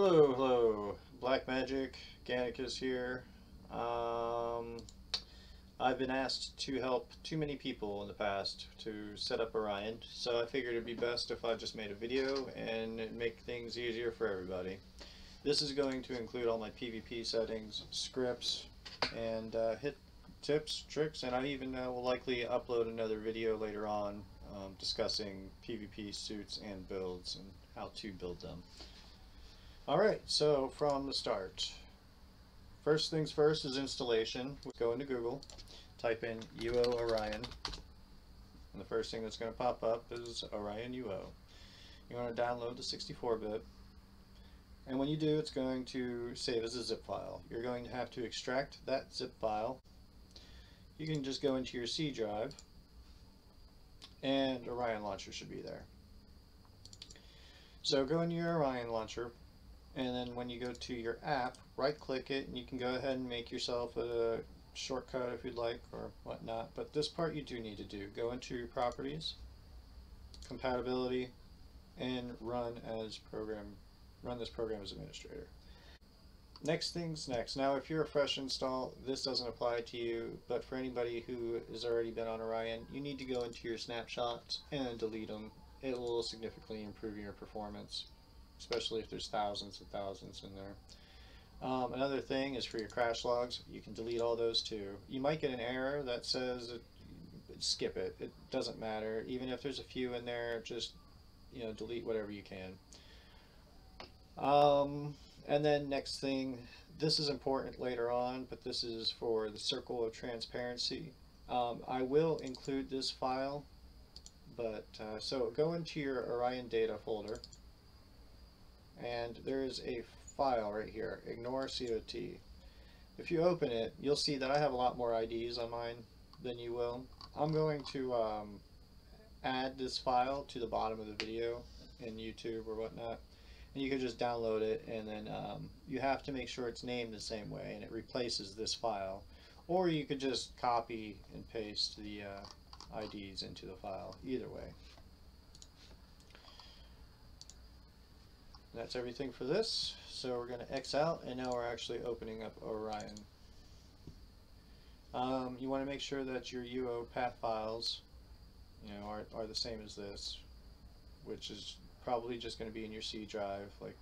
Hello, hello. Black Magic, Gannicus here. I've been asked to help too many people in the past to set up Orion, so I figured it'd be best if I just made a video and make things easier for everybody. This is going to include all my PvP settings, scripts, and hit tips, tricks, and I even will likely upload another video later on discussing PvP suits and builds and how to build them. Alright, so from the start. First things first is installation. We'll go into Google, type in UO Orion, and the first thing that's going to pop up is Orion UO. You want to download the 64-bit, and when you do, it's going to save as a zip file. You're going to have to extract that zip file. You can just go into your C drive, and Orion Launcher should be there. So go into your Orion Launcher, and then when you go to your app, right click it, and you can go ahead and make yourself a shortcut if you'd like or whatnot, but this part you do need to do. Go into your properties, compatibility, and run this program as administrator. Next things next. Now if you're a fresh install, this doesn't apply to you, but for anybody who has already been on Orion, you need to go into your snapshots and delete them. It will significantly improve your performance, especially if there's thousands and thousands in there. Another thing is for your crash logs. You can delete all those too. You might get an error that says skip it. It doesn't matter. Even if there's a few in there, just delete whatever you can. And then next thing, this is important later on, but this is for the circle of transparency. I will include this file, but so go into your Orion data folder, and there is a file right here, ignore COT. If you open it, you'll see that I have a lot more IDs on mine than you will. I'm going to add this file to the bottom of the video in YouTube or whatnot, and you can just download it, and then you have to make sure it's named the same way and it replaces this file, or you could just copy and paste the IDs into the file. Either way. That's everything for this. So we're going to X out, and now we're actually opening up Orion. You want to make sure that your UO path files are the same as this, which is probably just going to be in your C drive, like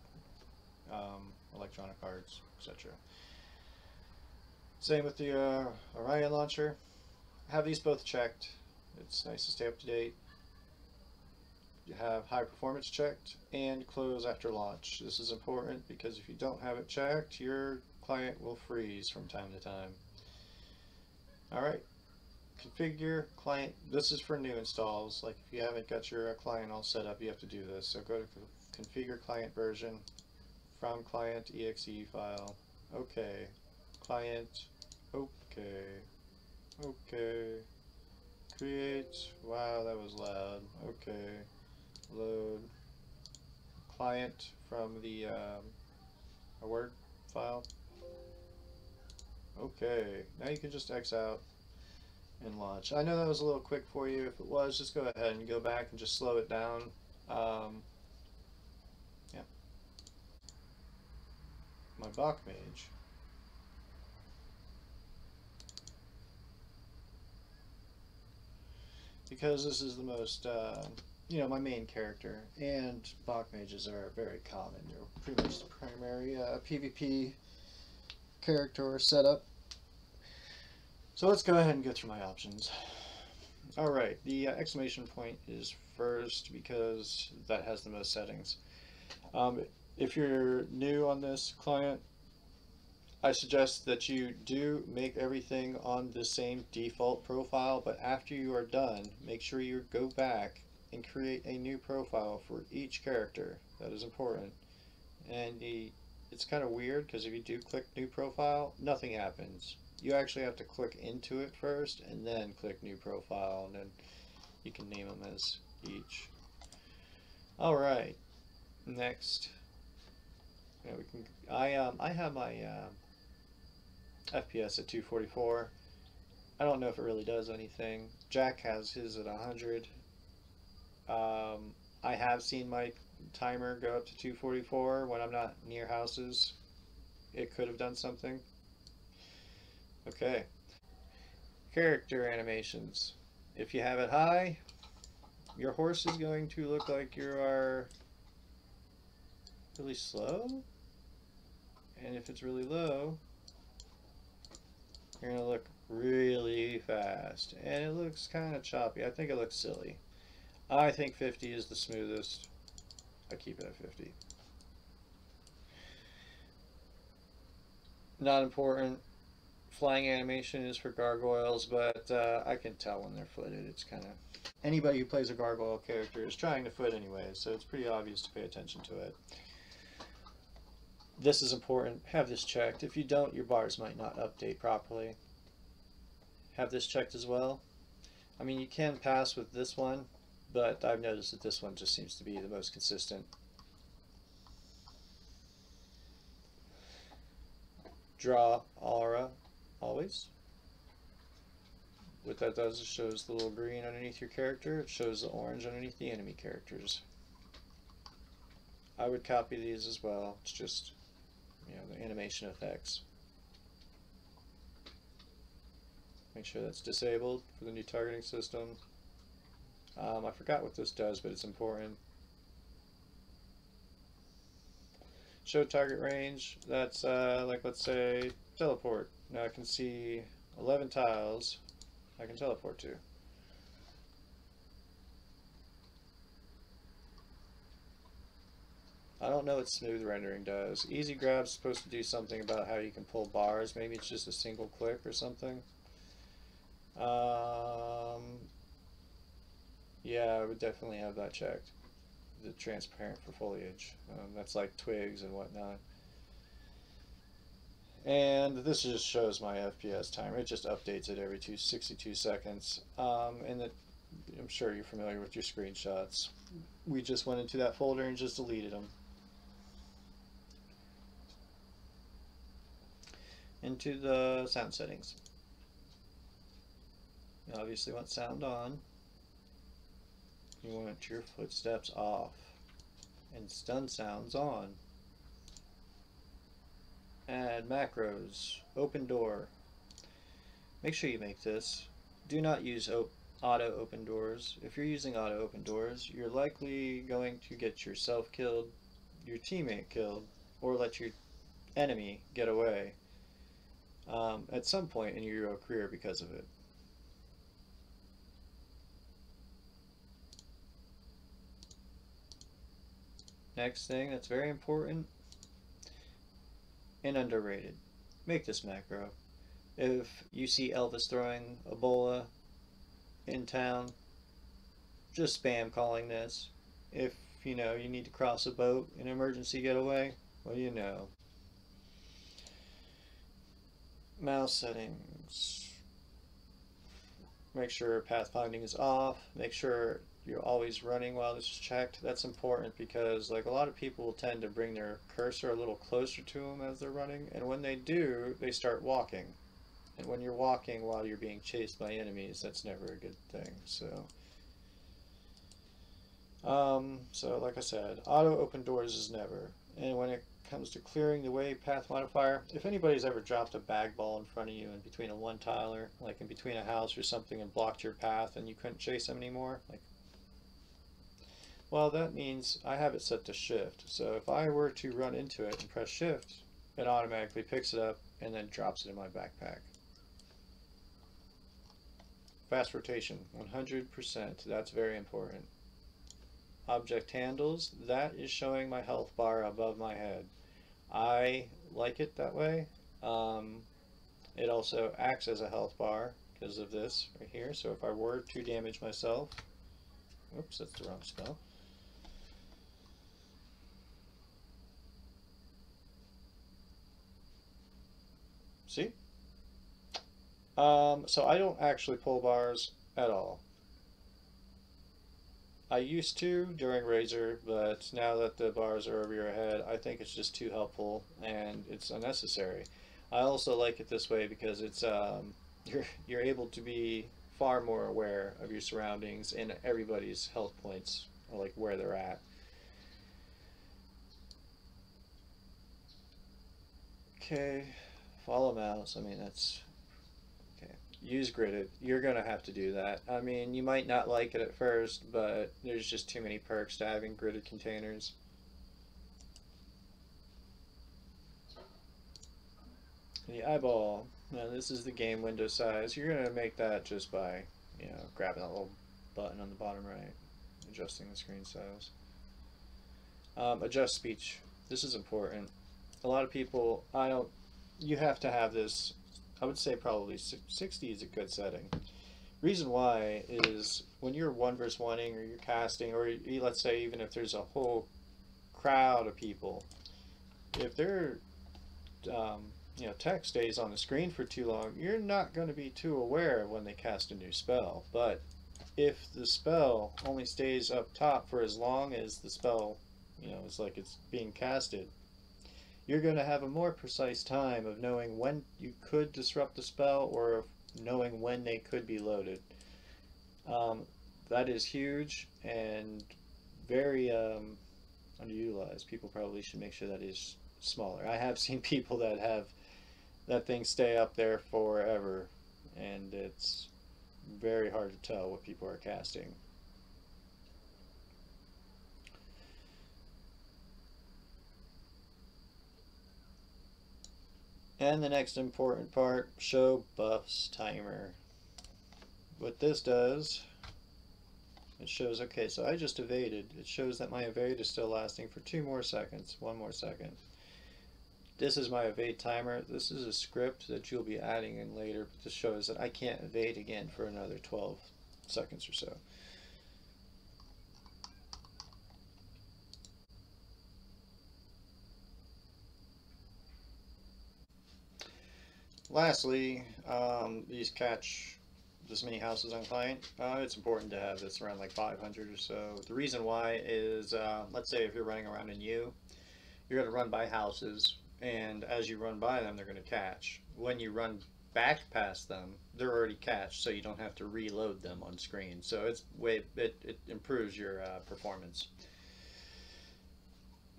electronic arts, etc. Same with the Orion Launcher. Have these both checked. It's nice to stay up to date. You have high performance checked and close after launch. This is important because if you don't have it checked, your client will freeze from time to time. Alright, configure client. This is for new installs. Like if you haven't got your client all set up, you have to do this. So go to configure client version, from client exe file. Okay, client, okay, okay, create. Wow, that was loud. Okay. Load client from the a Word file. Okay, now you can just X out and launch. I know that was a little quick for you. If it was, just go ahead and go back and just slow it down. Yeah. My Bach Mage. Because this is the most my main character, and Bach mages are very common. They're pretty much the primary PvP character setup. So let's go ahead and go through my options. Alright, the exclamation point is first because that has the most settings. If you're new on this client, I suggest that you do make everything on the same default profile, but after you are done, make sure you go back and create a new profile for each character. That is important. And it's kind of weird because if you do click new profile, nothing happens. You actually have to click into it first and then click new profile, and then you can name them as each. Alright, next. Yeah, we can. I have my FPS at 244. I don't know if it really does anything. Jack has his at 100. I have seen my timer go up to 244 when I'm not near houses. It could have done something. Okay. Character animations. If you have it high, your horse is going to look like you are really slow. And if it's really low, you're going to look really fast. And it looks kind of choppy. I think it looks silly. I think 50 is the smoothest. I keep it at 50. Not important. Flying animation is for gargoyles, but I can tell when they're footed. It's kind of... Anybody who plays a gargoyle character is trying to foot anyway, so it's pretty obvious to pay attention to it. This is important. Have this checked. If you don't, your bars might not update properly. Have this checked as well. I mean, you can pass with this one, but I've noticed that this one just seems to be the most consistent. Draw aura always. What that does is shows the little green underneath your character. It shows the orange underneath the enemy characters. I would copy these as well. It's just, you know, the animation effects. Make sure that's disabled for the new targeting system. I forgot what this does, but it's important. Show target range. That's like, let's say, teleport. Now I can see 11 tiles I can teleport to. I don't know what smooth rendering does. Easy grab's supposed to do something about how you can pull bars. Maybe it's just a single click or something. Yeah, I would definitely have that checked. The transparent for foliage. That's like twigs and whatnot. And this just shows my FPS timer. It just updates it every 62 seconds. And I'm sure you're familiar with your screenshots. We just went into that folder and just deleted them. Into the sound settings. You obviously want sound on. You want your footsteps off. And stun sounds on. Add macros. Open door. Make sure you make this. Do not use auto open doors. If you're using auto open doors, you're likely going to get yourself killed, your teammate killed, or let your enemy get away at some point in your career because of it. Next thing that's very important and underrated. Make this macro. If you see Elvis throwing a bola in town, just spam calling this. If you know you need to cross a boat in an emergency getaway, well, you know. Mouse settings. Make sure pathfinding is off. Make sure you're always running while this is checked. That's important because like a lot of people will tend to bring their cursor a little closer to them as they're running, and when they do, they start walking. And when you're walking while you're being chased by enemies, that's never a good thing. So like I said, auto open doors is never. And when it comes to clearing the way path modifier, if anybody's ever dropped a bag ball in front of you in between a one tiler, like in between a house or something, and blocked your path and you couldn't chase them anymore, like, well, that means I have it set to shift. So if I were to run into it and press shift, it automatically picks it up and then drops it in my backpack. Fast rotation, 100%. That's very important. Object handles, that is showing my health bar above my head. I like it that way. It also acts as a health bar because of this right here. So if I were to damage myself, oops, that's the wrong spell. See? So I don't actually pull bars at all. I used to during Razor, but now that the bars are over your head, I think it's just too helpful and it's unnecessary. I also like it this way because it's you're able to be far more aware of your surroundings and everybody's health points, or like where they're at. Okay, follow mouse. I mean, that's okay. Use gridded. You're gonna have to do that. I mean, you might not like it at first, but there's just too many perks to having gridded containers. The eyeball. Now this is the game window size. You're gonna make that just by, grabbing that little button on the bottom right, adjusting the screen size. Adjust speech. This is important. A lot of people, you have to have this. I would say probably 60 is a good setting. Reason why is when you're one versus oneing or you're casting, or let's say even if there's a whole crowd of people, if their text stays on the screen for too long, you're not going to be too aware when they cast a new spell. But if the spell only stays up top for as long as the spell, it's like it's being casted, you're going to have a more precise time of knowing when you could disrupt the spell or knowing when they could be loaded. That is huge and very underutilized. People probably should make sure that is smaller. I have seen people that have that thing stay up there forever, and it's very hard to tell what people are casting. And the next important part, show buffs timer. What this does, it shows, okay, so I just evaded. It shows that my evade is still lasting for 2 more seconds, 1 more second. This is my evade timer. This is a script that you'll be adding in later, but this shows that I can't evade again for another 12 seconds or so. Lastly, these catch this many houses on client. It's important to have this around like 500 or so. The reason why is, let's say if you're running around in you're going to run by houses, and as you run by them, they're going to catch. When you run back past them, they're already catched, so you don't have to reload them on screen. So it improves your performance.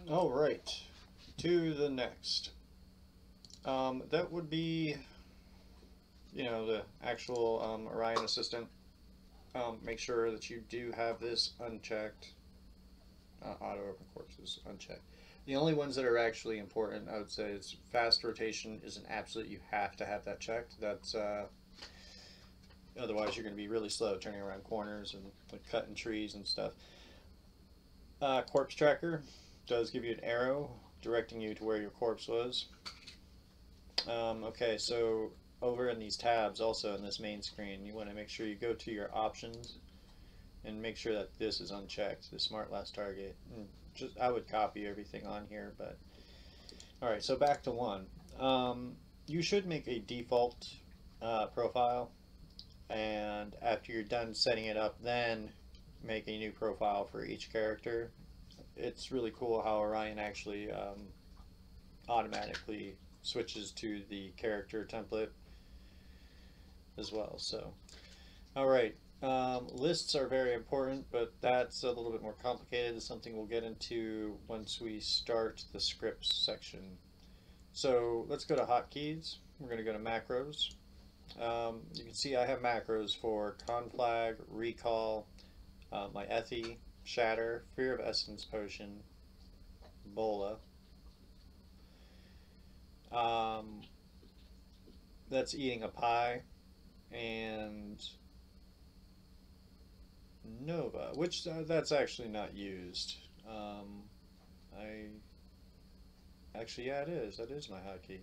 All right, to the next. That would be, the actual Orion Assistant. Make sure that you do have this unchecked. Auto open corpses unchecked. The only ones that are actually important, I would say, is fast rotation is an absolute. You have to have that checked. That's otherwise you're going to be really slow turning around corners and like cutting trees and stuff. Corpse tracker does give you an arrow directing you to where your corpse was. Okay, so over in these tabs, also in this main screen, you want to make sure you go to your options and make sure that this is unchecked, the smart last target. I would copy everything on here, but alright, so back to 1. You should make a default profile, and after you're done setting it up, then make a new profile for each character. It's really cool how Orion actually automatically switches to the character template as well. So, alright. Lists are very important, but that's a little bit more complicated. It's something we'll get into once we start the scripts section. So let's go to hotkeys. We're going to go to macros. You can see I have macros for conflag, recall, my Ethy, shatter, fear of essence potion, bola. That's eating a pie, and Nova, which that's actually not used. Yeah, it is. That is my hotkey.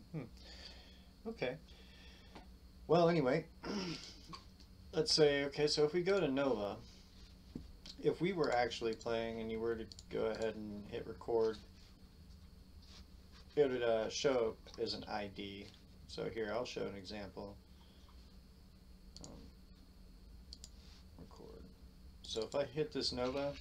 Okay. Well, anyway, let's say, okay, so if we go to Nova, if we were actually playing and you were to go ahead and hit record, it would show up as an ID. So here, I'll show an example. Record. So if I hit this Nova,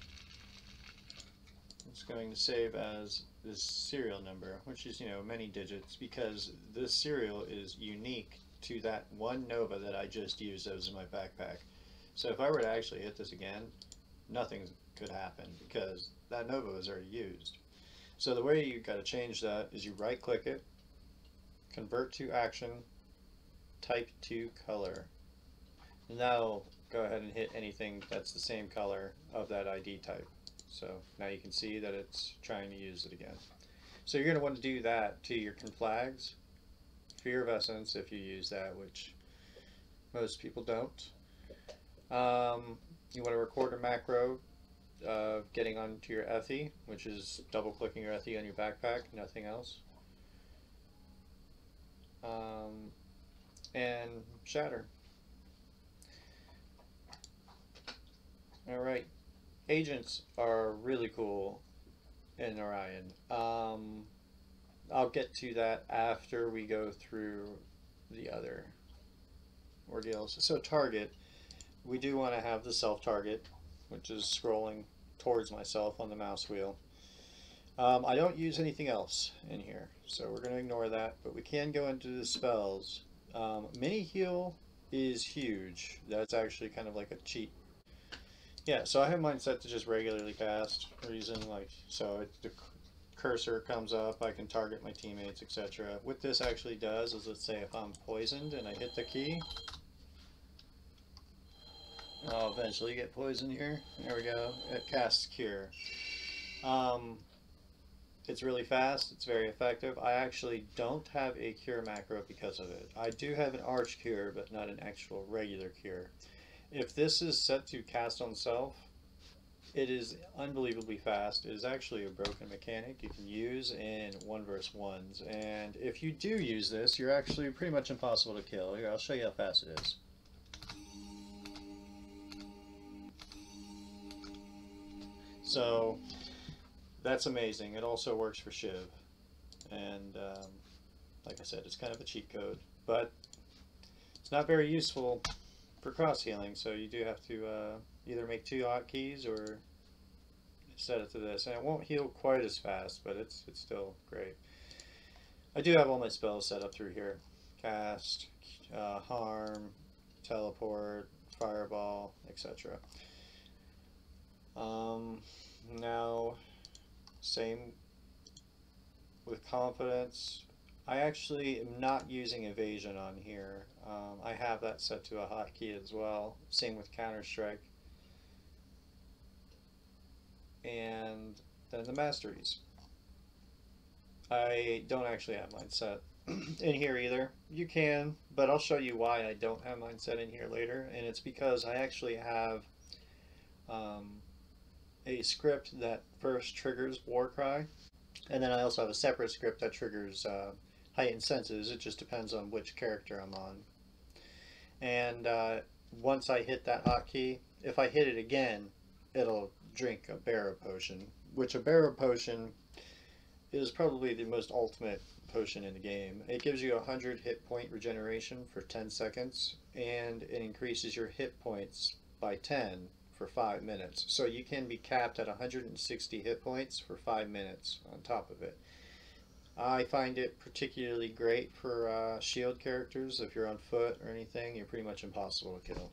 it's going to save as this serial number, which is, many digits, because this serial is unique to that one Nova that I just used that was in my backpack. So if I were to actually hit this again, nothing could happen because that Nova was already used. So the way you got to change that is you right click it, convert to action, type to color. Now go ahead and hit anything that's the same color of that ID type. So now you can see that it's trying to use it again. So you're going to want to do that to your conflags, Fear of Essence, if you use that, which most people don't. You want to record a macro of getting onto your Ethy, which is double clicking your Ethy on your backpack, nothing else. And shatter. Alright, agents are really cool in Orion. I'll get to that after we go through the other ordeals. So target, we do want to have the self-target, which is scrolling towards myself on the mouse wheel. I don't use anything else in here, so we're going to ignore that, but we can go into the spells. Mini heal is huge. That's actually kind of like a cheat. Yeah, so I have mine set to just regularly cast. Reason, like, so the cursor comes up, I can target my teammates, etc. What this actually does is, let's say if I'm poisoned and I hit the key, I'll eventually get poisoned here. There we go. It casts Cure. It's really fast. It's very effective. I actually don't have a Cure macro because of it. I do have an Arch Cure, but not an actual regular Cure. If this is set to cast on self, it is unbelievably fast. It is actually a broken mechanic you can use in 1 vs. 1s. And if you do use this, you're actually pretty much impossible to kill. Here, I'll show you how fast it is. So that's amazing. It also works for Shiv, and like I said, it's kind of a cheat code, but it's not very useful for cross healing. So you do have to either make 2 hotkeys or set it to this, and it won't heal quite as fast, but it's still great. I do have all my spells set up through here: cast, harm, teleport, fireball, etc. Now, same with confidence. I actually am not using evasion on here. I have that set to a hotkey as well. Same with Counter-Strike. And then the masteries. I don't actually have mine set in here either. You can, but I'll show you why I don't have mine set in here later. And it's because I actually have a script that first triggers Warcry, and then I also have a separate script that triggers heightened senses. It just depends on which character I'm on. And once I hit that hotkey, if I hit it again, it'll drink a Barrow Potion, which a Barrow Potion is probably the most ultimate potion in the game. It gives you 100 hit point regeneration for 10 seconds, and it increases your hit points by 10 for 5 minutes. So you can be capped at 160 hit points for 5 minutes on top of it. I find it particularly great for shield characters. If you're on foot or anything, you're pretty much impossible to kill.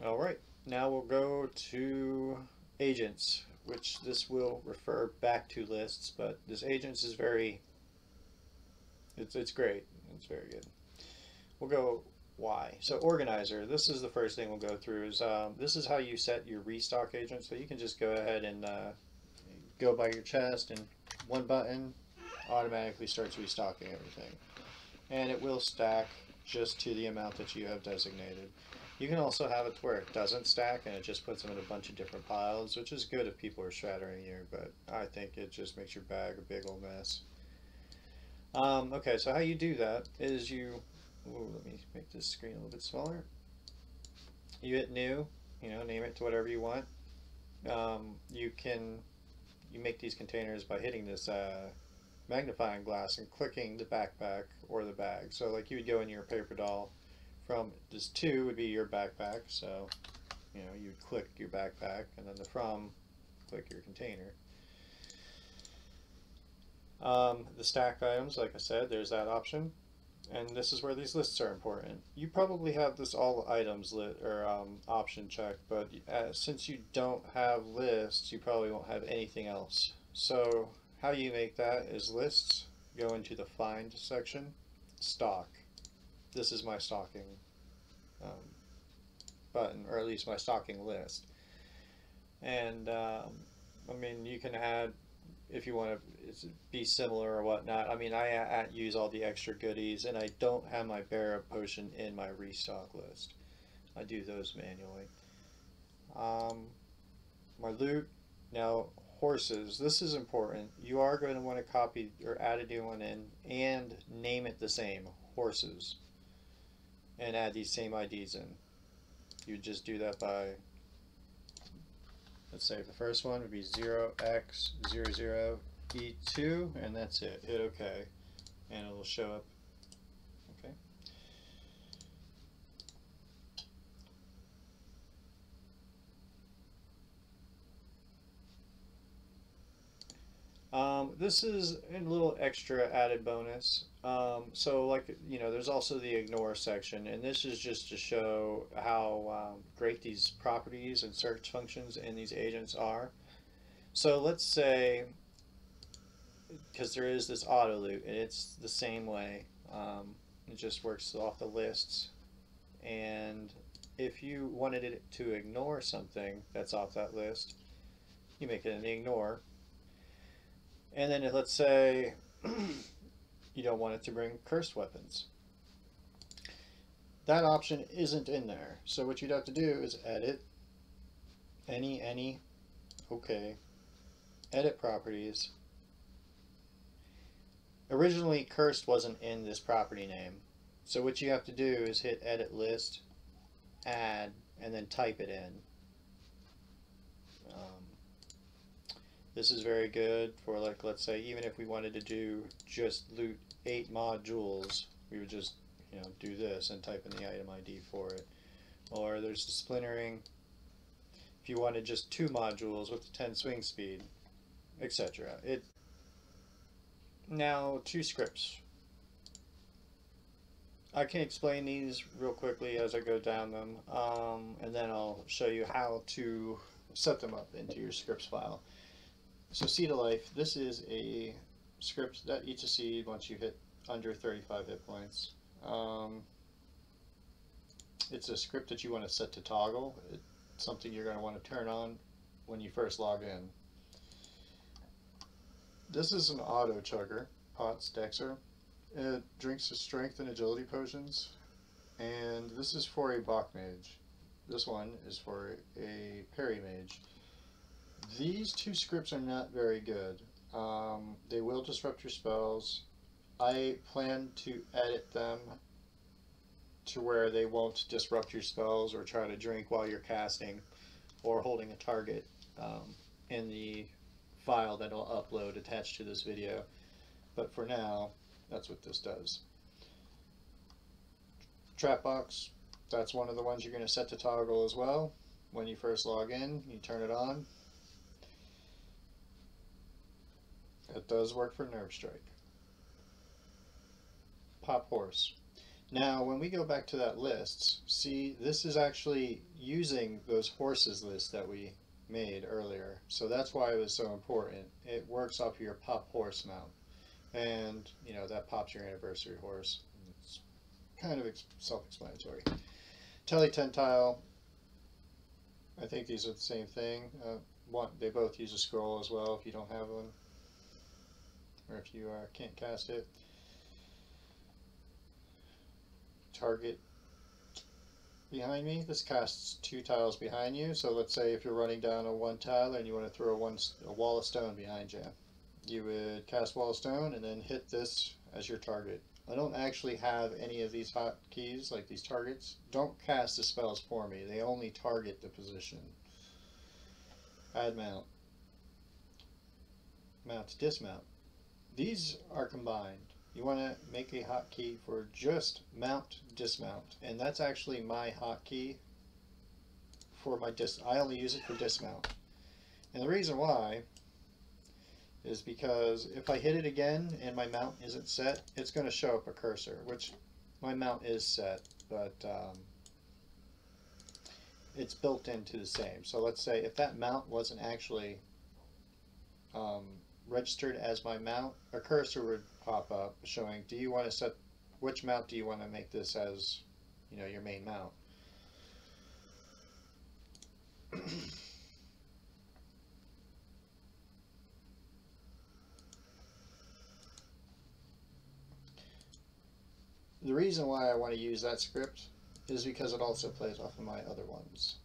Alright, now we'll go to agents, which this will refer back to lists, but this agents is very, it's great. It's very good. We'll go why. So organizer, this is the first thing we'll go through. Is this is how you set your restock agent. So you can just go ahead and go by your chest, and one button automatically starts restocking everything, and it will stack just to the amount that you have designated. You can also have it to where it doesn't stack and it just puts them in a bunch of different piles, which is good if people are shattering you, but I think it just makes your bag a big old mess. Okay, so how you do that is you, let me make this screen a little bit smaller. You hit new, name it to whatever you want. You make these containers by hitting this magnifying glass and clicking the backpack or the bag. So like you would go in your paper doll, from this 2 would be your backpack, so you'd click your backpack, and then the from, click your container. The stacked items, like I said, there's that option, and this is where these lists are important. You probably have this all items lit or option checked, but since you don't have lists, you probably won't have anything else. So how you make that is lists, go into the find section, stock. This is my stocking button, or at least my stocking list. And I mean, you can add if you want to be similar or whatnot. I mean, I use all the extra goodies, and I don't have my Barra potion in my restock list. I do those manually. My loot. Now, horses. This is important. You are going to want to copy or add a new one in and name it the same, horses, and add these same IDs in. You just do that by, let's say the first one would be 0x00E2, and that's it. Hit OK, and it will show up. Okay. This is a little extra added bonus. So like, you know, there's also the ignore section, and this is just to show how great these properties and search functions in these agents are. So let's say, because there is this auto loot, and it's the same way. It just works off the lists, and if you wanted it to ignore something that's off that list, you make it an ignore. And then let's say you don't want it to bring cursed weapons. That option isn't in there. So what you'd have to do is edit, any, okay, edit properties. Originally cursed wasn't in this property name. So what you have to do is hit edit list, add, and then type it in. This is very good for, like, let's say even if we wanted to do just loot 8 modules, we would just, you know, do this and type in the item ID for it. Or there's the splintering if you wanted just 2 modules with the 10 swing speed, etc. Now 2 scripts. I can explain these real quickly as I go down them, and then I'll show you how to set them up into your scripts file. So Seed of Life, this is a script that eats a seed once you hit under 35 hit points. It's a script that you want to set to toggle. It's something you're going to want to turn on when you first log in. This is an auto chugger, POTS Dexter. It drinks the strength and agility potions, and this is for a Bach mage. This one is for a parry mage. These 2 scripts are not very good. They will disrupt your spells. I plan to edit them to where they won't disrupt your spells or try to drink while you're casting or holding a target in the file that I'll upload attached to this video. But for now, that's what this does. Trap box, that's one of the ones you're going to set to toggle as well. When you first log in, you turn it on. It does work for Nerve Strike. Pop Horse. Now, when we go back to that list, see, this is actually using those horses lists that we made earlier. So that's why it was so important. It works off your Pop Horse mount. And, you know, that pops your anniversary horse. It's kind of self-explanatory. Tele-Tentile. I think these are the same thing. They both use a scroll as well if you don't have one. Or if you can't cast it. Target behind me. This casts 2 tiles behind you. So let's say if you're running down a 1 tile and you want to throw a wall of stone behind you. You would cast wall of stone and then hit this as your target. I don't actually have any of these hotkeys, like these targets. Don't cast the spells for me. They only target the position. Add mount. Mount to dismount. These are combined. You want to make a hotkey for just mount, dismount, and that's actually my hotkey for my I only use it for dismount. And the reason why is because if I hit it again and my mount isn't set, it's going to show up a cursor, which my mount is set, but it's built into the same. So let's say if that mount wasn't actually registered as my mount, a cursor would pop up showing, do you want to set, which mount do you want to make this as, your main mount? The reason why I want to use that script is because it also plays off of my other ones,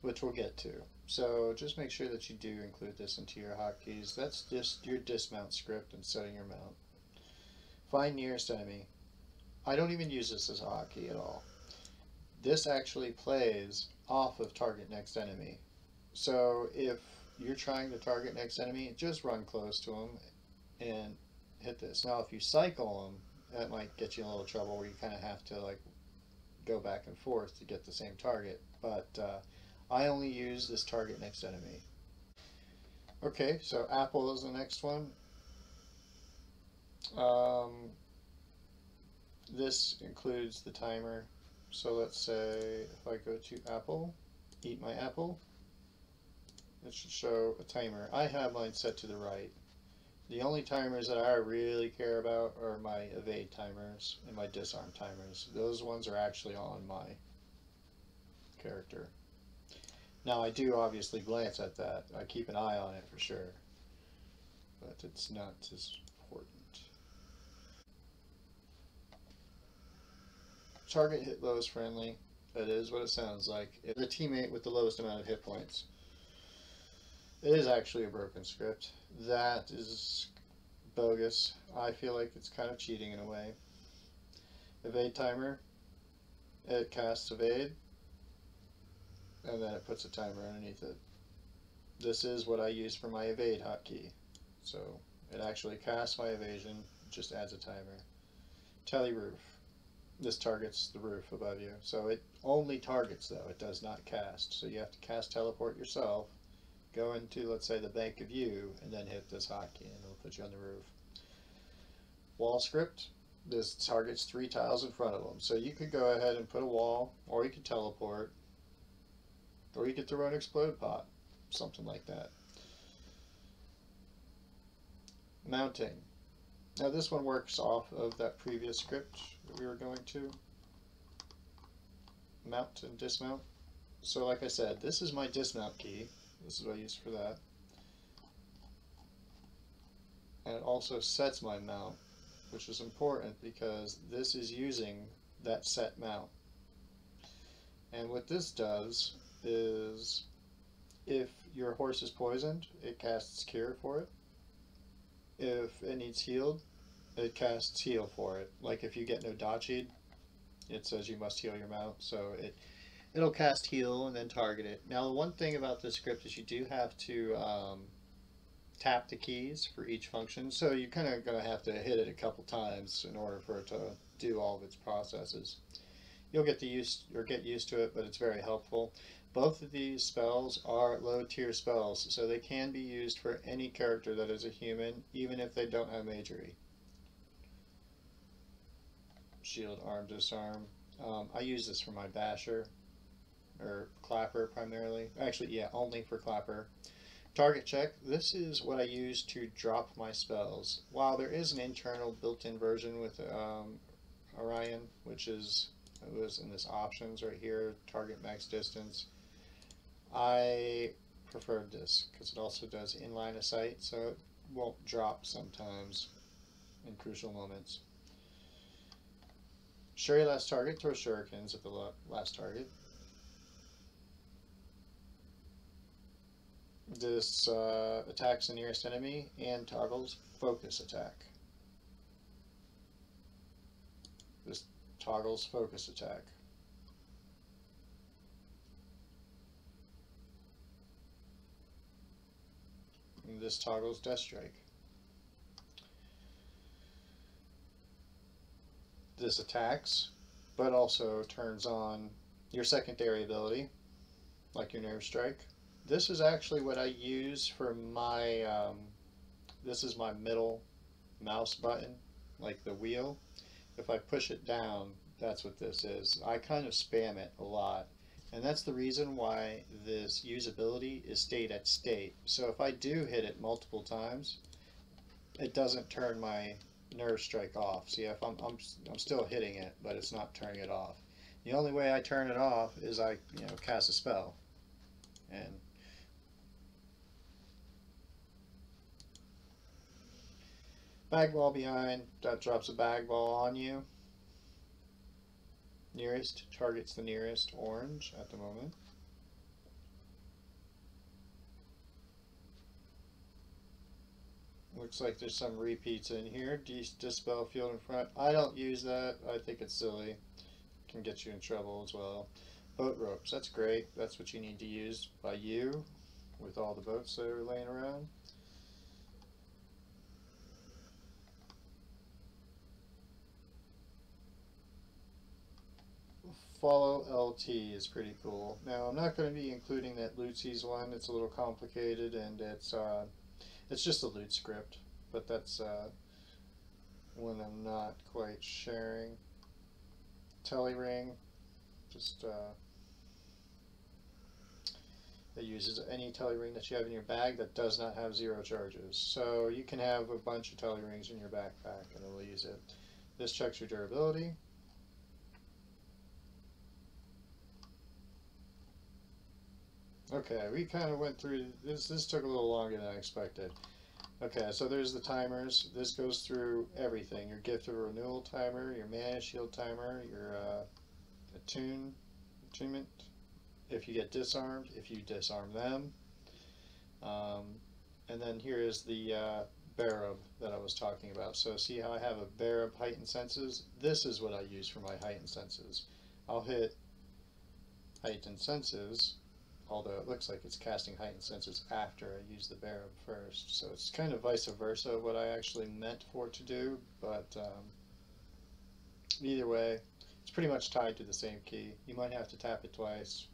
which we'll get to. So just make sure that you do include this into your hotkeys. That's just your dismount script and setting your mount. Find nearest enemy. I don't even use this as a hotkey at all. This actually plays off of target next enemy. So if you're trying to target next enemy, just run close to them and hit this. Now if you cycle them, that might get you in a little trouble where you kind of have to like go back and forth to get the same target. But I only use this target next enemy. Okay, so Apple is the next one. This includes the timer. So let's say if I go to Apple, eat my apple, it should show a timer. I have mine set to the right. The only timers that I really care about are my evade timers and my disarm timers. Those ones are actually on my character. Now I do obviously glance at that. I keep an eye on it for sure, but it's not as important. Target hit low is friendly. That is what it sounds like. It's a teammate with the lowest amount of hit points. It is actually a broken script. That is bogus. I feel like it's kind of cheating in a way. Evade timer. It casts evade, and then it puts a timer underneath it. This is what I use for my evade hotkey. So it actually casts my evasion, just adds a timer. Tele roof. This targets the roof above you. So it only targets though, it does not cast. So you have to cast teleport yourself, go into, let's say, the bank of you, and then hit this hotkey and it'll put you on the roof. Wall script. This targets 3 tiles in front of them. So you could go ahead and put a wall, or you could teleport, or you could throw an explode pot, something like that. Mounting. Now this one works off of that previous script that we were going to. Mount and dismount. So like I said, this is my dismount key. This is what I use for that. And it also sets my mount, which is important because this is using that set mount. And what this does is, if your horse is poisoned, it casts Cure for it. If it needs healed, it casts Heal for it. Like if you get no dodged, it says you must heal your mount, so it'll cast Heal and then target it. Now the one thing about this script is you do have to tap the keys for each function, so you're kind of going to have to hit it a couple times in order for it to do all of its processes. You'll get used to it, but it's very helpful. Both of these spells are low tier spells, so they can be used for any character that is a human, even if they don't have magery. Shield, arm, disarm. I use this for my basher, or clapper primarily. Actually, yeah, only for clapper. Target check. This is what I use to drop my spells. While there is an internal built-in version with Orion, which was in this options right here, target max distance, I preferred this because it also does in line of sight, so it won't drop sometimes in crucial moments. Sherry last target, throw shurikens at the last target. This attacks the nearest enemy and toggles focus attack. This toggles focus attack. And this toggles Death Strike. This attacks, but also turns on your secondary ability, like your Nerve Strike. This is actually what I use for my, this is my middle mouse button, like the wheel. If I push it down, that's what this is. I kind of spam it a lot. And that's the reason why this usability is state at state. So if I do hit it multiple times, it doesn't turn my nerve strike off. See, if I'm still hitting it, but it's not turning it off. The only way I turn it off is I cast a spell, and bag ball behind, that drops a bag ball on you. Nearest targets the nearest orange at the moment. Looks like there's some repeats in here. Dispel field in front. I don't use that. I think it's silly. Can get you in trouble as well. Boat ropes. That's great. That's what you need to use by you with all the boats that are laying around. Follow LT is pretty cool. Now I'm not going to be including that Lucy's one. It's a little complicated, and it's just a loot script, but that's one I'm not quite sharing. Telly ring, just it uses any telly ring that you have in your bag that does not have 0 charges. So you can have a bunch of telly rings in your backpack and it'll use it. This checks your durability. Okay, we kind of went through this. This took a little longer than I expected. Okay, so there's the timers. This goes through everything. Your gift of renewal timer, your mana shield timer, your attunement. If you get disarmed, if you disarm them. And then here is the Barab that I was talking about. So see how I have a Barab heightened senses? This is what I use for my heightened senses. I'll hit heightened senses, although it looks like it's casting heightened senses after I use the Barab first. So it's kind of vice versa what I actually meant for it to do, but either way, it's pretty much tied to the same key. You might have to tap it twice.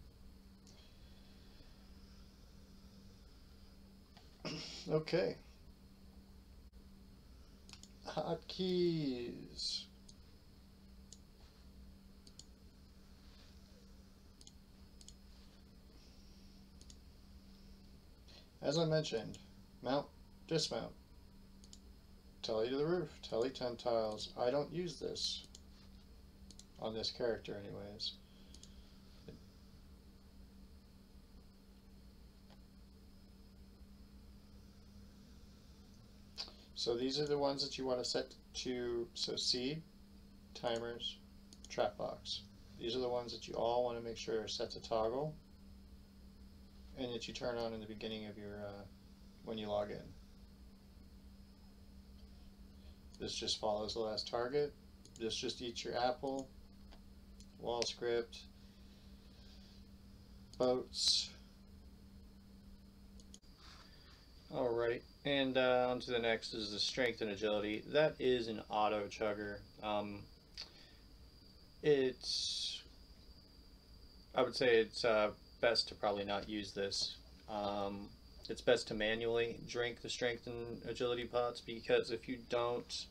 Okay. Hotkeys. As I mentioned, mount, dismount, telly to the roof, telly 10 tiles. I don't use this on this character anyways. So these are the ones that you want to set to, so seed, timers, trap box. These are the ones that you all want to make sure are set to toggle and that you turn on in the beginning of your, when you log in. This just follows the last target. This just eats your apple, wall script, boats. Alright, and on to the next is the strength and agility. That is an auto chugger. I would say it's best to probably not use this. It's best to manually drink the strength and agility pots, because if you don't,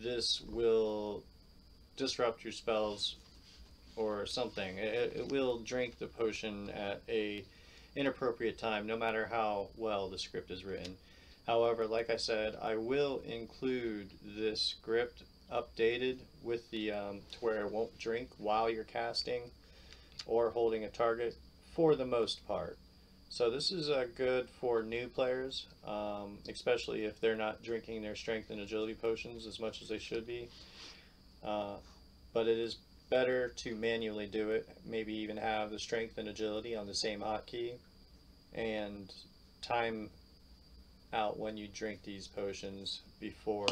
this will disrupt your spells or something. It will drink the potion at a inappropriate time, no matter how well the script is written. However, like I said, I will include this script updated with the to where it won't drink while you're casting or holding a target for the most part. So this is good for new players, especially if they're not drinking their strength and agility potions as much as they should be. But it is better to manually do it, maybe even have the strength and agility on the same hotkey, and time out when you drink these potions before,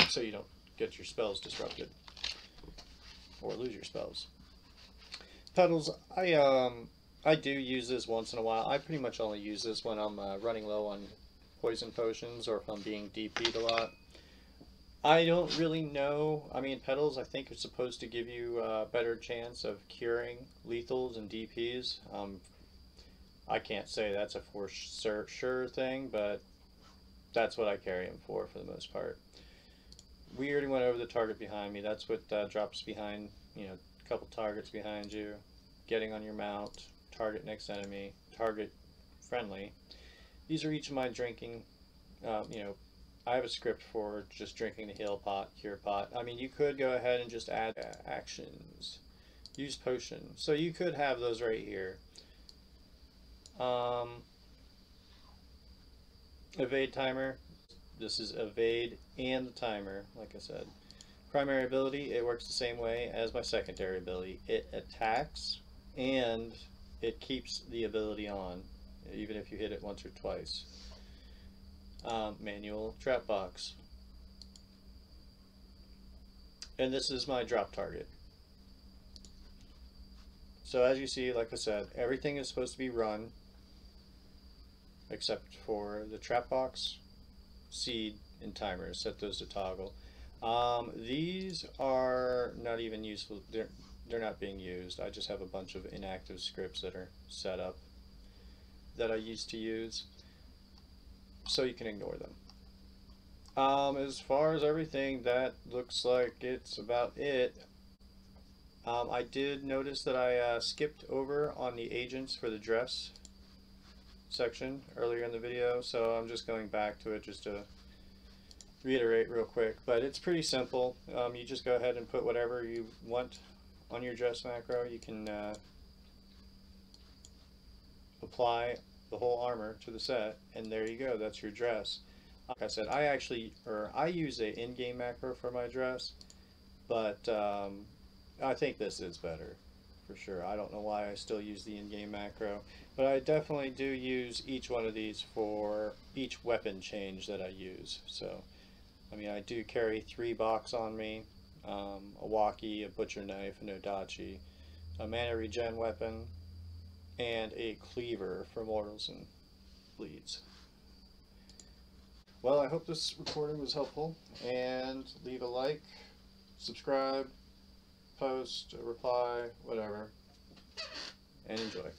so you don't get your spells disrupted or lose your spells. Petals, I do use this once in a while. I pretty much only use this when I'm running low on poison potions or if I'm being DP'd a lot. I don't really know. I mean, petals I think are supposed to give you a better chance of curing lethals and DPs. I can't say that's a for sure thing, but that's what I carry them for the most part. We already went over the target behind me. That's what drops behind, a couple targets behind you. Getting on your mount, target next enemy, target friendly. These are each of my drinking, I have a script for just drinking the heal pot, cure pot. I mean, you could go ahead and just add actions. Use potion. So you could have those right here. Evade timer. This is evade and the timer, like I said. Primary ability, it works the same way as my secondary ability. It attacks and it keeps the ability on, even if you hit it once or twice. Manual trap box. And this is my drop target. So as you see, like I said, everything is supposed to be run except for the trap box, seed, and timer. Set those to toggle. These are not even useful. They're not being used. I just have a bunch of inactive scripts that are set up that I used to use, so you can ignore them. As far as everything, that looks like it's about it. I did notice that I skipped over on the agents for the dress section earlier in the video, so I'm just going back to it just to reiterate real quick. But it's pretty simple. You just go ahead and put whatever you want on your dress macro. You can apply the whole armor to the set, and there you go. That's your dress. Like I said, I use a in-game macro for my dress, but I think this is better for sure. I don't know why I still use the in-game macro, but I definitely do use each one of these for each weapon change that I use. So, I mean, I do carry 3 box on me, a walkie, a butcher knife, an odachi, a mana regen weapon, and a cleaver for mortals and bleeds. Well, I hope this recording was helpful, and leave a like, subscribe, post, reply, whatever, and enjoy.